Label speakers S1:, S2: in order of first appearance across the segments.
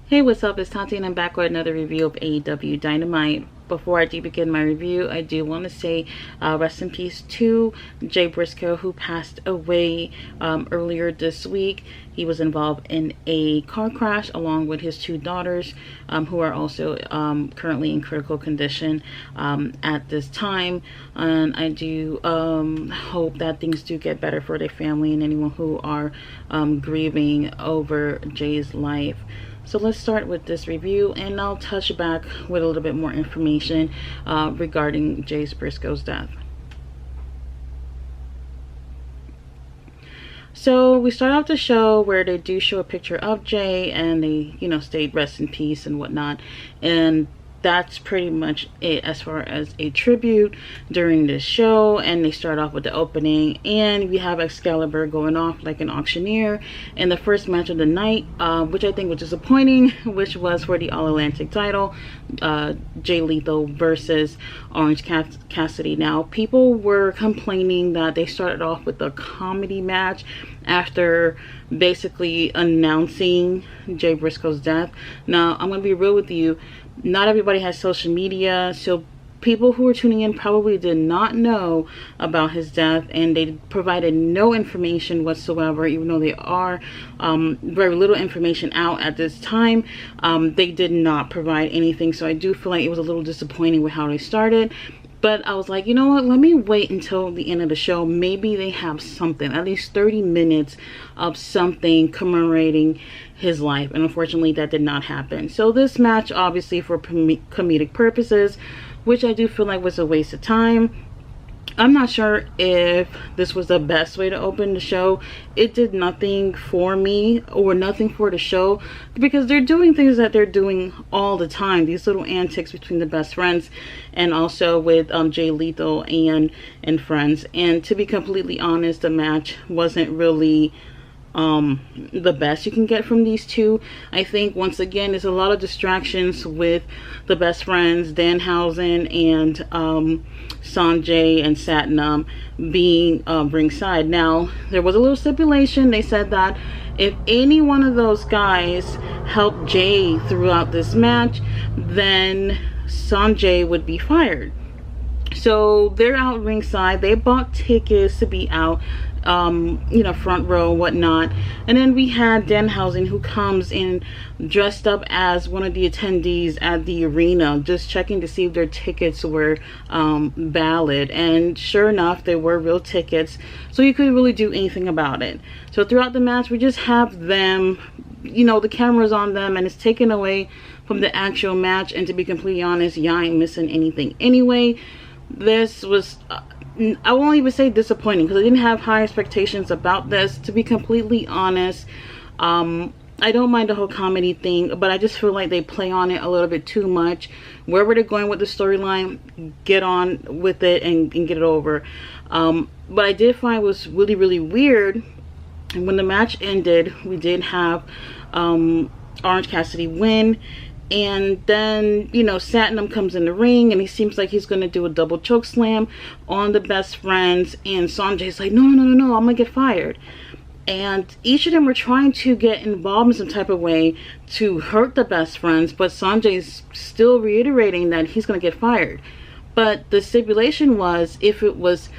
S1: Hey, what's up? It's Tati and I'm back with another review of AEW Dynamite. Before I do begin my review, I do want to say rest in peace to Jay Briscoe, who passed away earlier this week. He was involved in a car crash along with his two daughters, who are also currently in critical condition at this time. And I do hope that things do get better for their family and anyone who are grieving over Jay's life. So let's start with this review, and I'll touch back with a little bit more information regarding Jay Briscoe's death. So we start off the show where they do show a picture of Jay, and they, state rest in peace and whatnot, and that's pretty much it as far as a tribute during this show. And they start off with the opening, and we have Excalibur going off like an auctioneer in the first match of the night, which I think was disappointing, which was for the All Atlantic title, Jay Lethal versus Orange Cassidy. Now, people were complaining that they started off with a comedy match after basically announcing Jay Briscoe's death. Now, I'm gonna be real with you, not everybody has social media, so people who are tuning in probably did not know about his death, and they provided no information whatsoever. Even though they are very little information out at this time, they did not provide anything. So I do feel like it was a little disappointing with how they started. But I was like, you know what, let me wait until the end of the show. Maybe they have something, at least 30 minutes of something commemorating his life. And unfortunately, that did not happen. So this match, obviously for comedic purposes, which I do feel like was a waste of time. I'm not sure if this was the best way to open the show. It did nothing for me or nothing for the show, because they're doing things that they're doing all the time. These little antics between the best friends, and also with Jay Lethal and friends. And to be completely honest, the match wasn't really the best you can get from these two. I think once again there's a lot of distractions with the best friends, Danhausen and Sanjay and Satnam being ringside. Now, there was a little stipulation. They said that if any one of those guys helped Jay throughout this match, then Sanjay would be fired. So they're out ringside. They bought tickets to be out, front row, whatnot. And then we had Danhausen, who comes in dressed up as one of the attendees at the arena, just checking to see if their tickets were valid. And sure enough, they were real tickets, so you couldn't really do anything about it. So throughout the match, we just have them, the camera's on them, and it's taken away from the actual match. And to be completely honest, y'all ain't missing anything anyway. This was I won't even say disappointing, because I didn't have high expectations about this, to be completely honest. I don't mind the whole comedy thing, but I just feel like they play on it a little bit too much. Wherever they're going with the storyline, get on with it and get it over. But I did find was really, really weird, and when the match ended, we did have Orange Cassidy win. And then, Satnam comes in the ring, and he seems like he's going to do a double choke slam on the best friends. And Sanjay's like, no, I'm going to get fired. And each of them were trying to get involved in some type of way to hurt the best friends. But Sanjay's still reiterating that he's going to get fired. But the stipulation was, if it was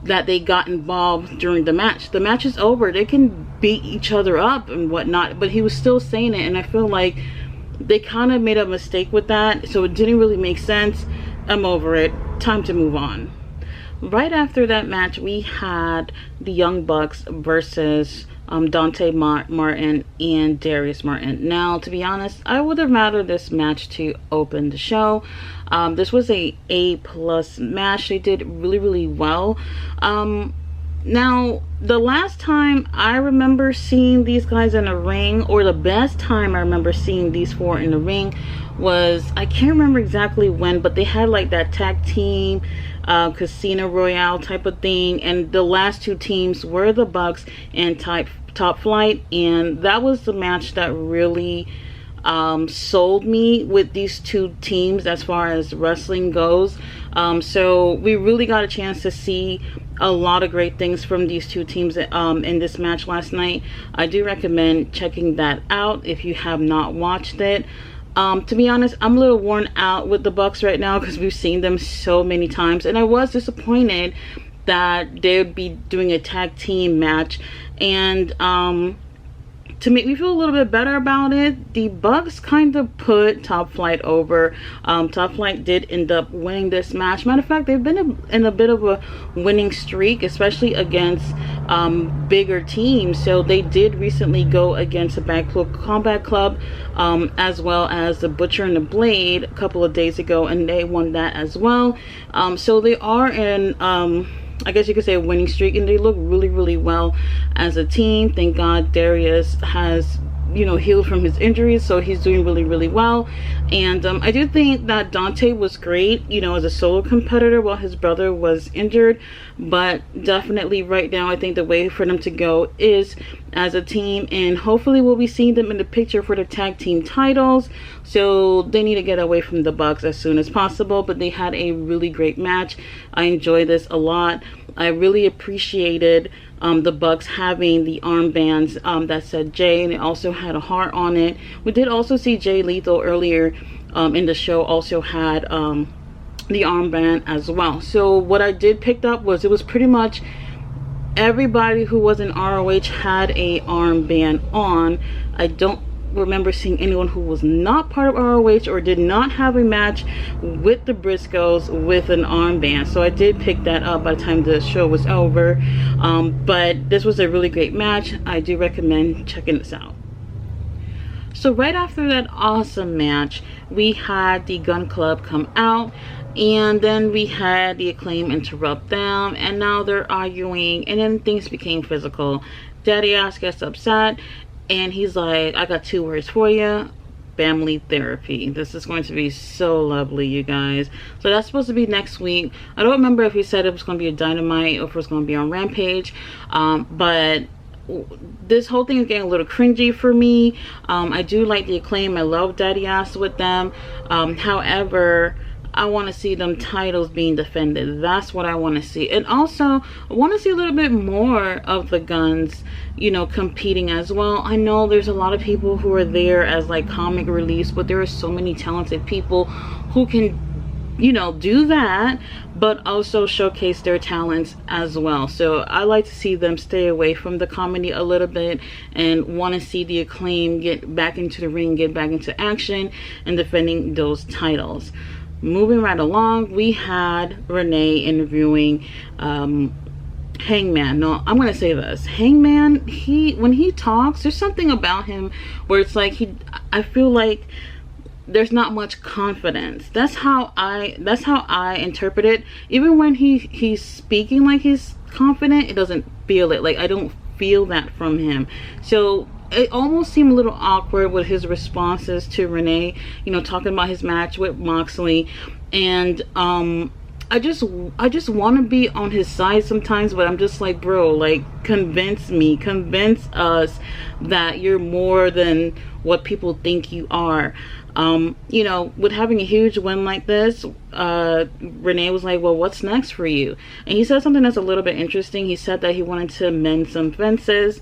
S1: that they got involved during the match is over. They can beat each other up and whatnot. But he was still saying it, and I feel like they kind of made a mistake with that, so it didn't really make sense. I'm over it. Time to move on. Right after that match, we had the Young Bucks versus Dante Martin and Darius Martin. Now, to be honest, I would have rather this match to open the show. This was a A+ match. They did really, really well. Now, the last time I remember seeing these guys in a ring, or the best time I remember seeing these four in the ring, was, I can't remember exactly when, but they had like that tag team Casino Royale type of thing, and the last two teams were the Bucks and Top Flight, and that was the match that really sold me with these two teams as far as wrestling goes. So we really got a chance to see a lot of great things from these two teams in this match last night. I do recommend checking that out if you have not watched it. To be honest, I'm a little worn out with the Bucks right now because we've seen them so many times, and I was disappointed that they would be doing a tag team match. And to make me feel a little bit better about it, the Bucks kind of put Top Flight over. Top Flight did end up winning this match. Matter of fact, they've been in a bit of a winning streak, especially against bigger teams. So they did recently go against the Blackpool Combat Club, as well as the Butcher and the Blade a couple of days ago, and they won that as well. So they are in I guess you could say a winning streak, and they look really, really well as a team. Thank God Darius has, you know, healed from his injuries, so he's doing really, really well. And I do think that Dante was great, you know, as a solo competitor while his brother was injured. But definitely right now, I think the way for them to go is as a team, and hopefully we'll be seeing them in the picture for the tag team titles. So they need to get away from the Bucks as soon as possible. But they had a really great match. I enjoyed this a lot. I really appreciated the Bucks having the armbands that said Jay, and it also had a heart on it. We did also see Jay Lethal earlier in the show also had the armband as well. So what I did pick up was it was pretty much everybody who was in ROH had a armband on. I don't remember seeing anyone who was not part of ROH or did not have a match with the Briscoes with an armband. So I did pick that up by the time the show was over. But this was a really great match. I do recommend checking this out. So right after that awesome match, we had the Gun Club come out, and then we had the Acclaim interrupt them, and now they're arguing, and then things became physical. Daddy Ass gets upset, and he's like, I got 2 words for you: family therapy. This is going to be so lovely, you guys. So that's supposed to be next week. I don't remember if he said it was going to be a Dynamite or if it was going to be on Rampage, but this whole thing is getting a little cringy for me. I do like the Acclaim. I love Daddy Ass with them. However, I want to see them titles being defended. That's what I want to see. And also, I want to see a little bit more of the Guns, you know, competing as well. I know there's a lot of people who are there as like comic reliefs, but there are so many talented people who can, you know, do that, but also showcase their talents as well. So I like to see them stay away from the comedy a little bit and want to see the Acclaim get back into the ring, get back into action, and defending those titles. Moving right along, we had Renee interviewing Hangman. No, I'm gonna say this: Hangman, when he talks, there's something about him where it's like I feel like there's not much confidence. That's how I interpret it. Even when he's speaking like he's confident, it doesn't feel it. Like, I don't feel that from him. So it almost seemed a little awkward with his responses to Renee, you know, talking about his match with Moxley. And I just want to be on his side sometimes, but I'm just like, bro, like, convince us that you're more than what people think you are. You know, with having a huge win like this, Renee was like, well, what's next for you? And he said something that's a little bit interesting. He said that he wanted to mend some fences.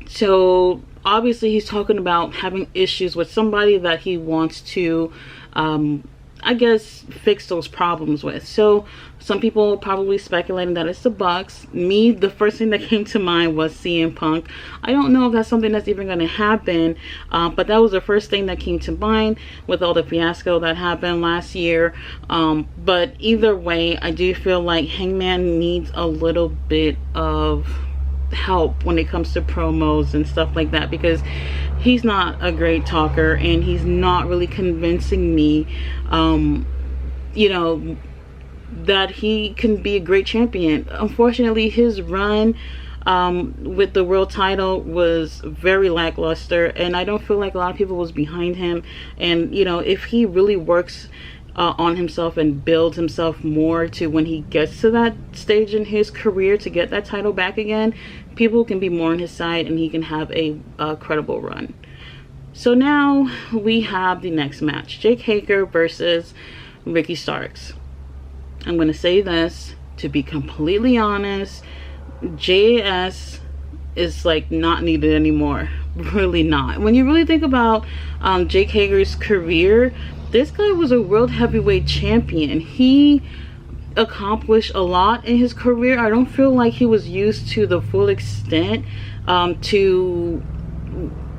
S1: So obviously he's talking about having issues with somebody that he wants to, I guess, fix those problems with. So some people probably speculating that it's the Bucks. Me, the first thing that came to mind was CM Punk. I don't know if that's something that's even going to happen, but that was the first thing that came to mind with all the fiasco that happened last year. But either way, I do feel like Hangman needs a little bit of help when it comes to promos and stuff like that, because he's not a great talker and he's not really convincing me, you know, that he can be a great champion. Unfortunately, his run with the world title was very lackluster, and I don't feel like a lot of people was behind him. And, you know, if he really works on himself and builds himself more to when he gets to that stage in his career to get that title back again, people can be more on his side and he can have a credible run. So now we have the next match: Jake Hager versus Ricky Starks. I'm going to say this To be completely honest, JAS is like not needed anymore. Really not. When you really think about Jake Hager's career, this guy was a world heavyweight champion. He accomplished a lot in his career. I don't feel like he was used to the full extent to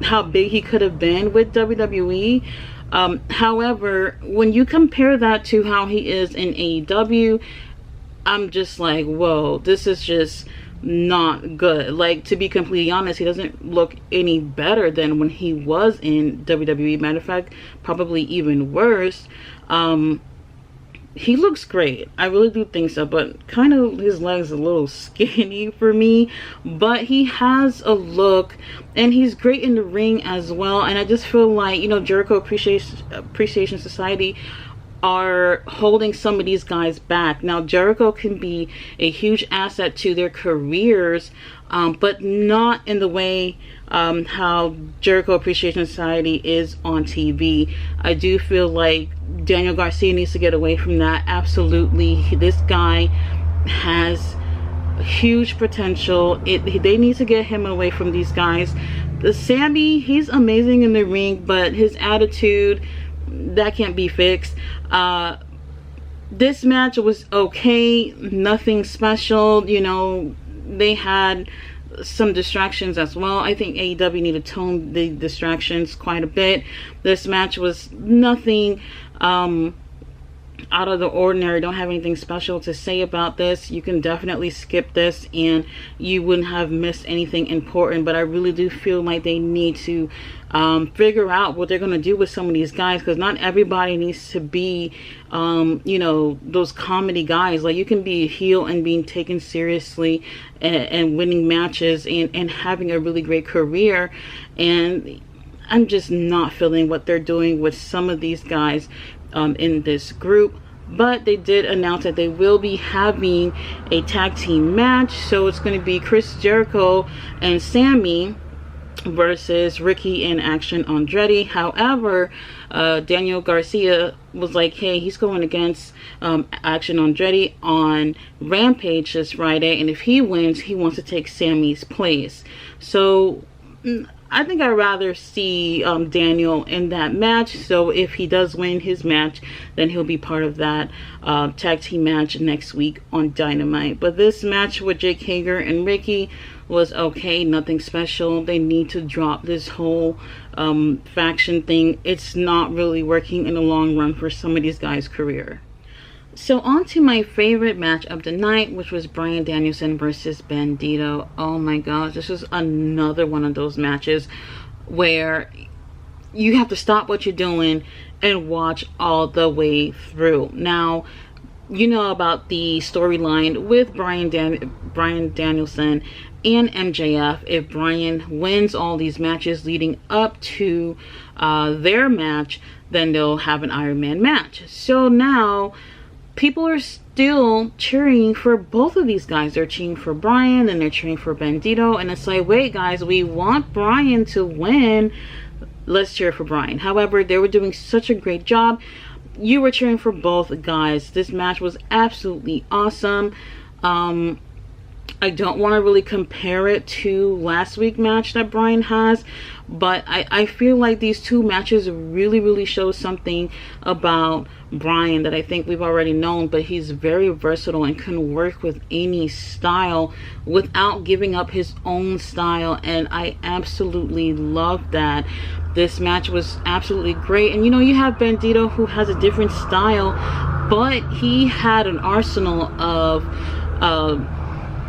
S1: how big he could have been with WWE. However, when you compare that to how he is in AEW, I'm just like, whoa, this is just not good. Like, to be completely honest, he doesn't look any better than when he was in WWE. Matter of fact, probably even worse. He looks great. I really do think so, but kind of his legs a little skinny for me. But he has a look, and he's great in the ring as well. And I just feel like, you know, Jericho Appreciation Society are holding some of these guys back. Now, Jericho can be a huge asset to their careers, but not in the way how Jericho Appreciation Society is on TV. I do feel like Daniel Garcia needs to get away from that. Absolutely. This guy has huge potential. They need to get him away from these guys. Sammy, he's amazing in the ring, but his attitude, that can't be fixed. This match was okay, nothing special. You know, they had some distractions as well. I think AEW need to tone the distractions quite a bit. This match was nothing out of the ordinary. Don't have anything special to say about this. You can definitely skip this and you wouldn't have missed anything important. But I really do feel like they need to figure out what they're going to do with some of these guys, because not everybody needs to be you know, those comedy guys. Like, you can be a heel and being taken seriously and winning matches and having a really great career. And I'm just not feeling what they're doing with some of these guys in this group. But they did announce that they will be having a tag team match. So it's going to be Chris Jericho and Sammy versus Ricky and Action Andretti. However, Daniel Garcia was like, hey, he's going against Action Andretti on Rampage this Friday, and if he wins, he wants to take Sammy's place. So I think I'd rather see Daniel in that match. So if he does win his match, then he'll be part of that tag team match next week on Dynamite. But this match with Jake Hager and Ricky was okay, nothing special. They need to drop this whole faction thing. It's not really working in the long run for some of these guys' career. So on to my favorite match of the night, which was Bryan Danielson versus Bandito. Oh my gosh, this was another one of those matches where you have to stop what you're doing and watch all the way through. Now, you know about the storyline with Bryan Danielson and MJF. If Bryan wins all these matches leading up to their match, then they'll have an Iron Man match. So now people are still cheering for both of these guys. They're cheering for Bryan and they're cheering for Bandito, and it's like, wait guys, we want Bryan to win, let's cheer for Bryan. However, they were doing such a great job. You were cheering for both guys. This match was absolutely awesome. I don't want to really compare it to last week's match that Bryan has, but I feel like these two matches really show something about Bryan that I think we've already known. But he's very versatile and can work with any style without giving up his own style, and I absolutely love that. This match was absolutely great. And you know, you have Bandito, who has a different style, but he had an arsenal of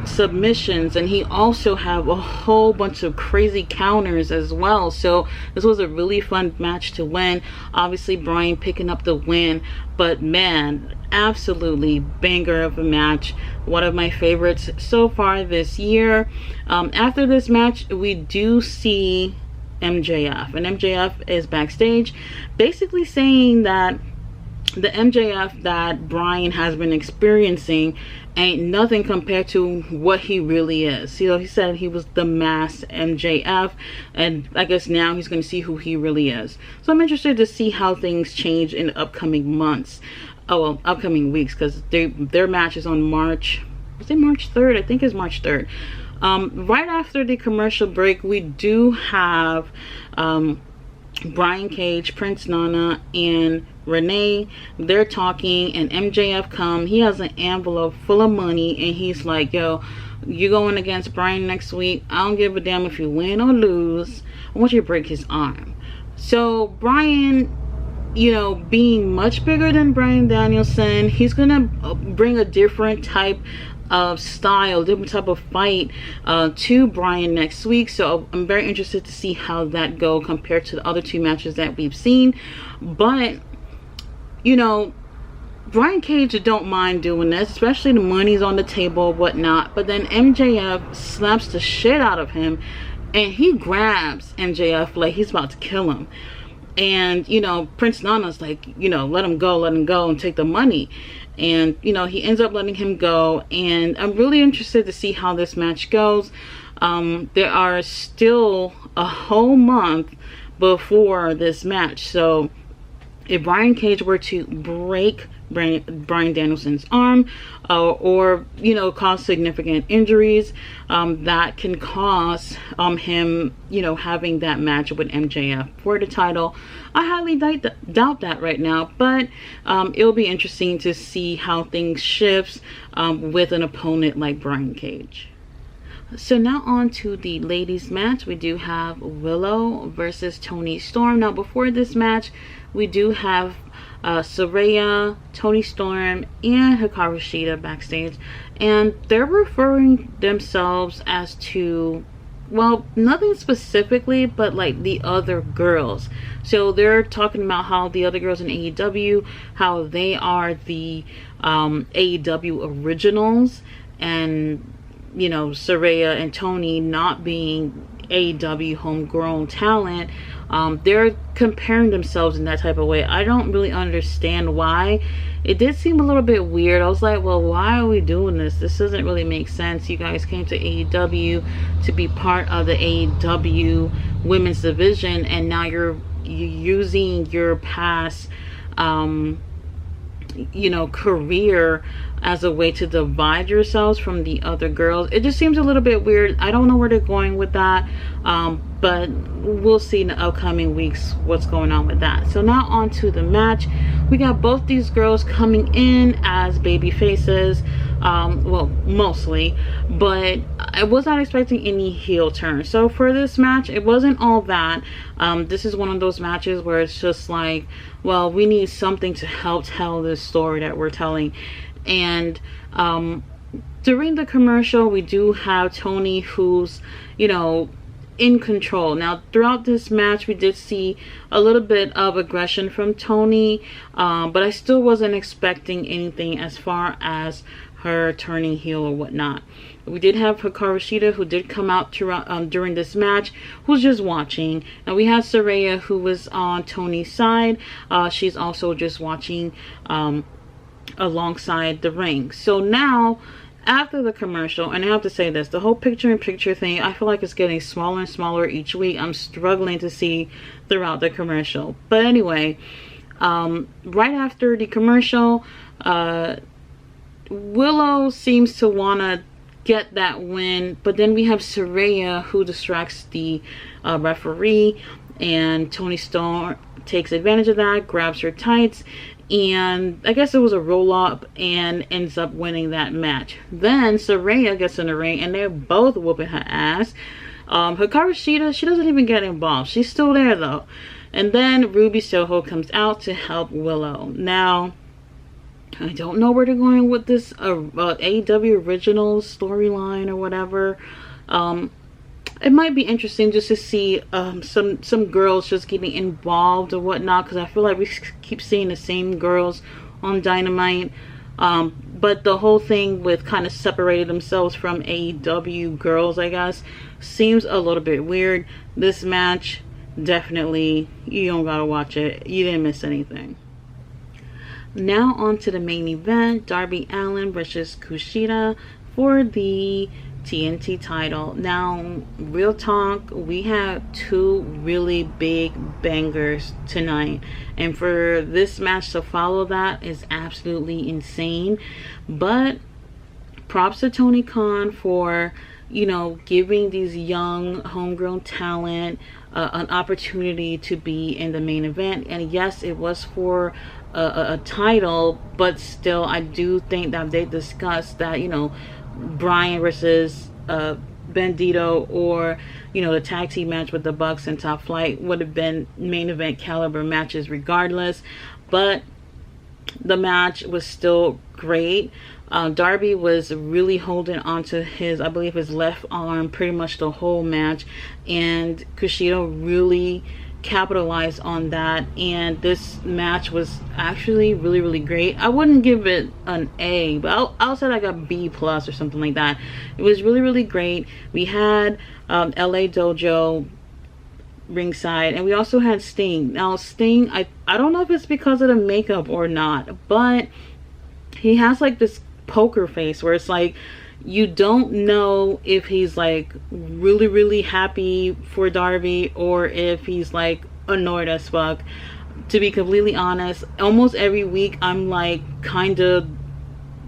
S1: submissions, and he also have a whole bunch of crazy counters as well. So this was a really fun match to win. Obviously Bryan picking up the win, but man, absolutely banger of a match. One of my favorites so far this year. After this match, we do see MJF, and MJF is backstage basically saying that the MJF that Bryan has been experiencing ain't nothing compared to what he really is. You know, he said he was the masked MJF, and I guess now he's going to see who he really is. So I'm interested to see how things change in the upcoming months. Oh, well, upcoming weeks, because their match is on March, was it March 3rd? I think it's March 3rd. Right after the commercial break, we do have Brian Cage, Prince Nana, and Renee. They're talking, and MJF come. He has an envelope full of money, and he's like, yo, you going against Brian next week. I don't give a damn if you win or lose. I want you to break his arm. So Brian, you know, being much bigger than Bryan Danielson, he's gonna bring a different type of style, different type of fight to Bryan next week. So I'm very interested to see how that go compared to the other two matches that we've seen. But you know, Brian Cage don't mind doing this, especially the money's on the table, whatnot. But then MJF slaps the shit out of him, and he grabs MJF like he's about to kill him. And you know, Prince Nana's like, you know, let him go and take the money. And you know, he ends up letting him go, and I'm really interested to see how this match goes. There are still a whole month before this match, so if Brian Cage were to break Bryan Danielson's arm, or you know, cause significant injuries, that can cause him, you know, having that match with MJF for the title. I highly doubt that right now, but it'll be interesting to see how things shifts with an opponent like Brian Cage. So now on to the ladies match. We do have Willow versus Toni Storm. Now before this match, we do have Saraya, Toni Storm, and Hikaru Shida backstage, and they're referring themselves as to, well, nothing specifically, but like the other girls. So they're talking about how the other girls in AEW, how they are the AEW originals, and you know, Saraya and Toni not being AEW homegrown talent. They're comparing themselves in that type of way. I don't really understand why. It did seem a little bit weird. I was like, well, why are we doing this? This doesn't really make sense. You guys came to AEW to be part of the AEW women's division, and now you're using your past you know, career as a way to divide yourselves from the other girls. It just seems a little bit weird. I don't know where they're going with that, but we'll see in the upcoming weeks what's going on with that. So now on to the match. We got both these girls coming in as baby faces, well, mostly, but I was not expecting any heel turn. So for this match, it wasn't all that. This is one of those matches where it's just like, well, we need something to help tell this story that we're telling. And during the commercial, we do have Toni, who's, you know, in control. Now throughout this match, we did see a little bit of aggression from Toni, but I still wasn't expecting anything as far as her turning heel or whatnot. We did have Hikaru Shida, who did come out to, during this match, who's just watching. And we had Saraya, who was on Toni's side. She's also just watching alongside the ring. So now, after the commercial, and I have to say this, the whole picture-in-picture thing, I feel like it's getting smaller and smaller each week. I'm struggling to see throughout the commercial. But anyway, right after the commercial, Willow seems to want to get that win, but then we have Saraya, who distracts the referee, and Toni Storm takes advantage of that, grabs her tights, and I guess it was a roll-up, and ends up winning that match. Then Saraya gets in the ring, and they're both whooping her ass. Hikaru Shida, she doesn't even get involved. She's still there though. And then Ruby Soho comes out to help Willow. Now, I don't know where they're going with this AEW original storyline or whatever. It might be interesting just to see some girls just getting involved or whatnot, because I feel like we keep seeing the same girls on Dynamite. But the whole thing with kind of separating themselves from AEW girls, I guess, seems a little bit weird. This match, definitely, you don't gotta watch it. You didn't miss anything. Now on to the main event, Darby Allin versus Kushida for the TNT title. Now, real talk, we had two really big bangers tonight, and for this match to follow that is absolutely insane. But props to Tony Khan for, you know, giving these young homegrown talent an opportunity to be in the main event. And yes, it was for a title, but still I do think that they discussed that, you know, Bryan versus Bandito, or, you know, the tag team match with the Bucks and Top Flight would have been main event caliber matches regardless. But the match was still great. Darby was really holding onto his, I believe, his left arm pretty much the whole match, and Kushida really capitalized on that, and this match was actually really great. I wouldn't give it an A, but I'll say like a B plus or something like that. It was really great. We had LA Dojo ringside, and we also had Sting. Now Sting, I don't know if it's because of the makeup or not, but he has like this poker face where it's like you don't know if he's like really happy for Darby or if he's like annoyed as fuck. To be completely honest, almost every week I'm like kind of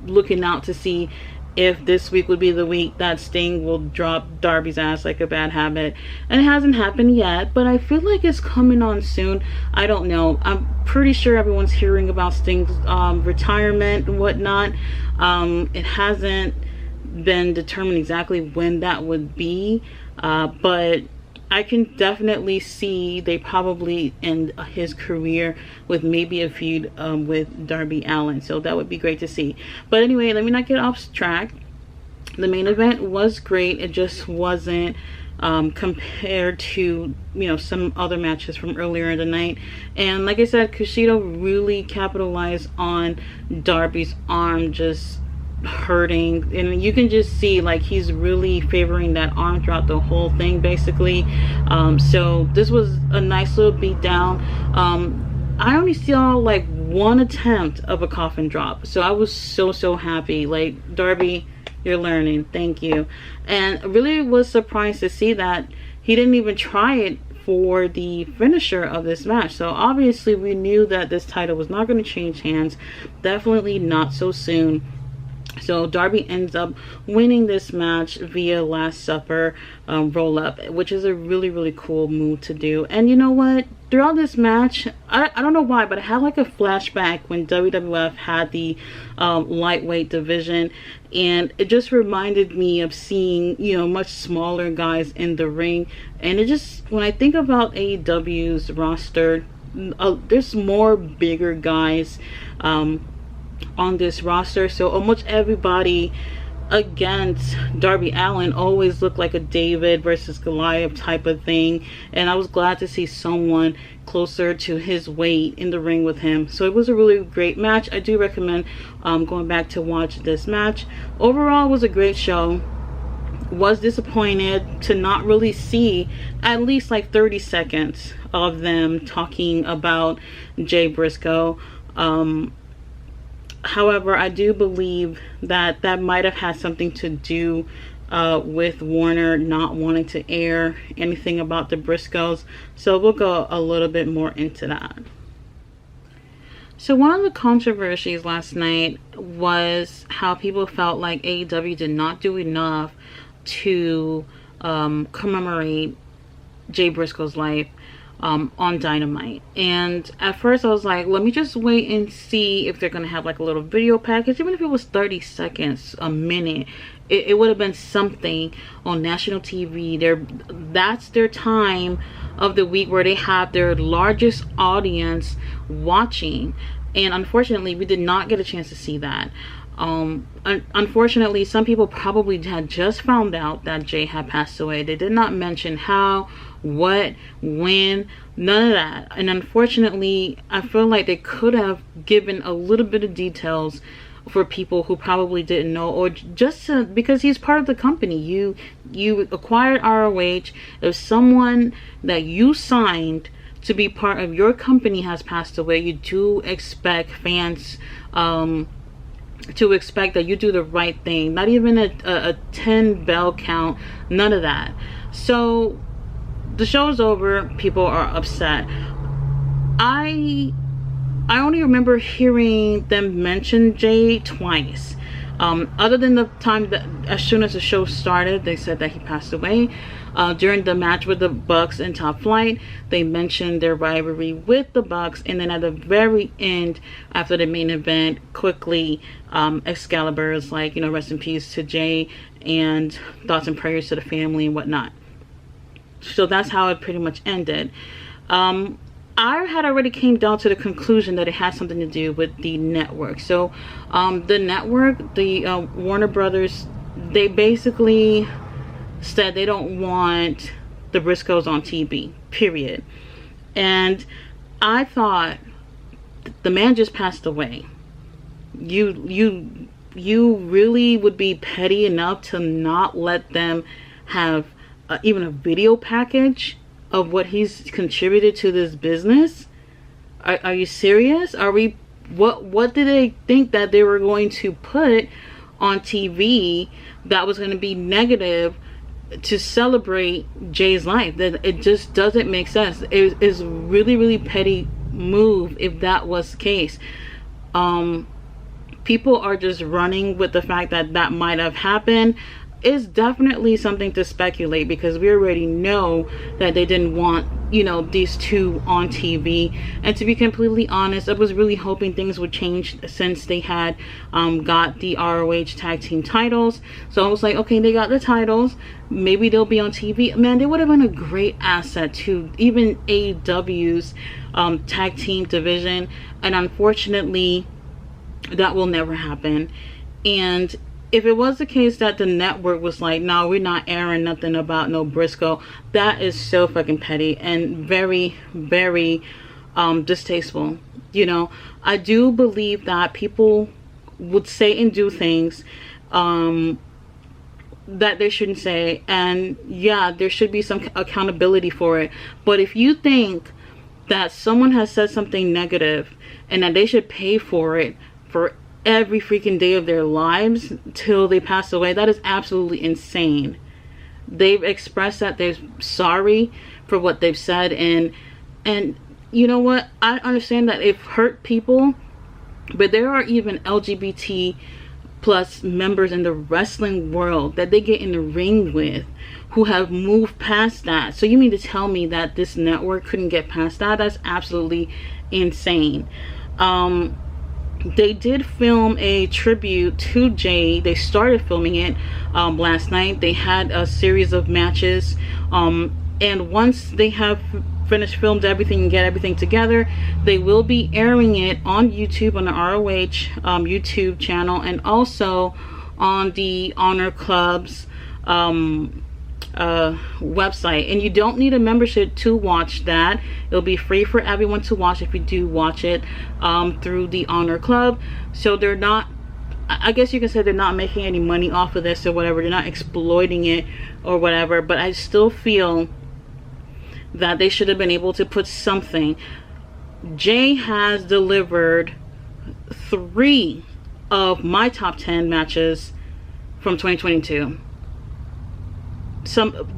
S1: looking out to see if this week would be the week that Sting will drop Darby's ass like a bad habit. And it hasn't happened yet, but I feel like it's coming on soon. I don't know. I'm pretty sure everyone's hearing about Sting's retirement and whatnot. It hasn't been determined exactly when that would be, but I can definitely see they probably end his career with maybe a feud with Darby Allin, so that would be great to see. But anyway, let me not get off track. The main event was great. It just wasn't compared to, you know, some other matches from earlier in the night. And like I said, Kushida really capitalized on Darby's arm just hurting, and you can just see like he's really favoring that arm throughout the whole thing basically. So this was a nice little beat down. I only saw like one attempt of a coffin drop, so I was so happy. Like, Darby, you're learning, thank you. And I really was surprised to see that he didn't even try it for the finisher of this match. So obviously we knew that this title was not going to change hands, definitely not so soon. So Darby ends up winning this match via Last Supper roll up, which is a really cool move to do. And you know what, throughout this match, I don't know why, but I had like a flashback when WWF had the lightweight division, and it just reminded me of seeing, you know, much smaller guys in the ring. And it just, when I think about AEW's roster, there's more bigger guys on this roster. So almost everybody against Darby Allin always looked like a David versus Goliath type of thing, and I was glad to see someone closer to his weight in the ring with him. So it was a really great match. I do recommend going back to watch this match. Overall, it was a great show. Was disappointed to not really see at least like 30 seconds of them talking about Jay Briscoe. However, I do believe that that might have had something to do with Warner not wanting to air anything about the Briscoes. So we'll go a little bit more into that. So one of the controversies last night was how people felt like AEW did not do enough to commemorate Jay Briscoe's life on Dynamite. And at first I was like, let me just wait and see if they're gonna have like a little video package. Even if it was 30 seconds, a minute, it would have been something on national TV. That's their time of the week where they have their largest audience watching, and unfortunately we did not get a chance to see that. Unfortunately, some people probably had just found out that Jay had passed away. They did not mention how, what, when, none of that. And unfortunately, I feel like they could have given a little bit of details for people who probably didn't know, or just because he's part of the company. You acquired ROH. It was someone that you signed to be part of your company has passed away, you do expect fans to expect that you do the right thing. Not even a 10 bell count, none of that. So the show is over, people are upset. I only remember hearing them mention Jay twice. Other than the time that as soon as the show started, they said that he passed away. During the match with the Bucks and Top Flight, they mentioned their rivalry with the Bucks, and then at the very end, after the main event, quickly Excalibur is like, you know, rest in peace to Jay, and thoughts and prayers to the family and whatnot. So that's how it pretty much ended. I had already came down to the conclusion that it had something to do with the network. So the network, the Warner Brothers, they basically said they don't want the Briscoes on TV, period. And I thought, the man just passed away. You really would be petty enough to not let them have even a video package of what he's contributed to this business? Are you serious? Are we, what did they think that they were going to put on TV that was going to be negative to celebrate Jay's life? That it just doesn't make sense. It is really petty move if that was the case. People are just running with the fact that that might have happened. It's definitely something to speculate, because we already know that they didn't want, you know, these two on TV. And to be completely honest, I was really hoping things would change since they had got the ROH tag team titles. So I was like, okay, they got the titles, maybe they'll be on TV. Man, they would have been a great asset to even AEW's tag team division. And unfortunately, that will never happen. And if it was the case that the network was like, no, we're not airing nothing about no Briscoe, that is so fucking petty and very distasteful. You know, I do believe that people would say and do things that they shouldn't say, and yeah, there should be some accountability for it. But if you think that someone has said something negative and that they should pay for it for every freaking day of their lives till they pass away, that is absolutely insane. They've expressed that they're sorry for what they've said, and you know what, I understand that it hurt people, but there are even LGBT plus members in the wrestling world that they get in the ring with who have moved past that. So you mean to tell me that this network couldn't get past that? That's absolutely insane. They did film a tribute to Jay. They started filming it last night. They had a series of matches, and once they have finished filmed everything and get everything together, they will be airing it on YouTube, on the ROH YouTube channel, and also on the Honor Club's website. And you don't need a membership to watch that. It'll be free for everyone to watch if you do watch it through the Honor Club. So they're not, I guess you can say they're not making any money off of this or whatever. They're not exploiting it or whatever, but I still feel that they should have been able to put something. Jay has delivered 3 of my top 10 matches from 2022.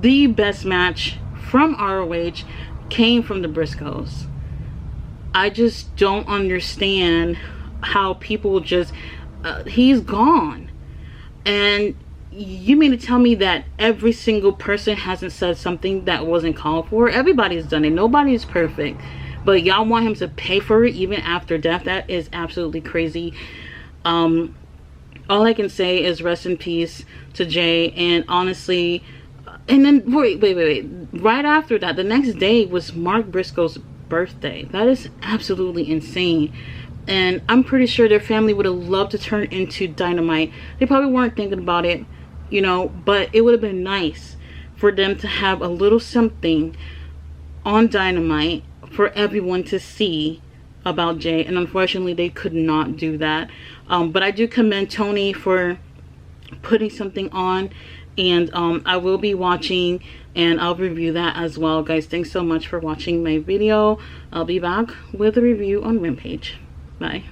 S1: The best match from ROH came from the Briscoes. I just don't understand how people just he's gone. And you mean to tell me that every single person hasn't said something that wasn't called for? Everybody's done it. Nobody's perfect. But y'all want him to pay for it even after death? That is absolutely crazy. All I can say is rest in peace to Jay. And honestly, and then wait. Right after that, the next day was Mark Briscoe's birthday. That is absolutely insane. And I'm pretty sure their family would have loved to turn into Dynamite. They probably weren't thinking about it, you know, but it would have been nice for them to have a little something on Dynamite for everyone to see about Jay. And unfortunately, they could not do that. But I do commend Tony for putting something on and I will be watching and I'll review that as well. Guys, thanks so much for watching my video. I'll be back with a review on Rampage. Bye.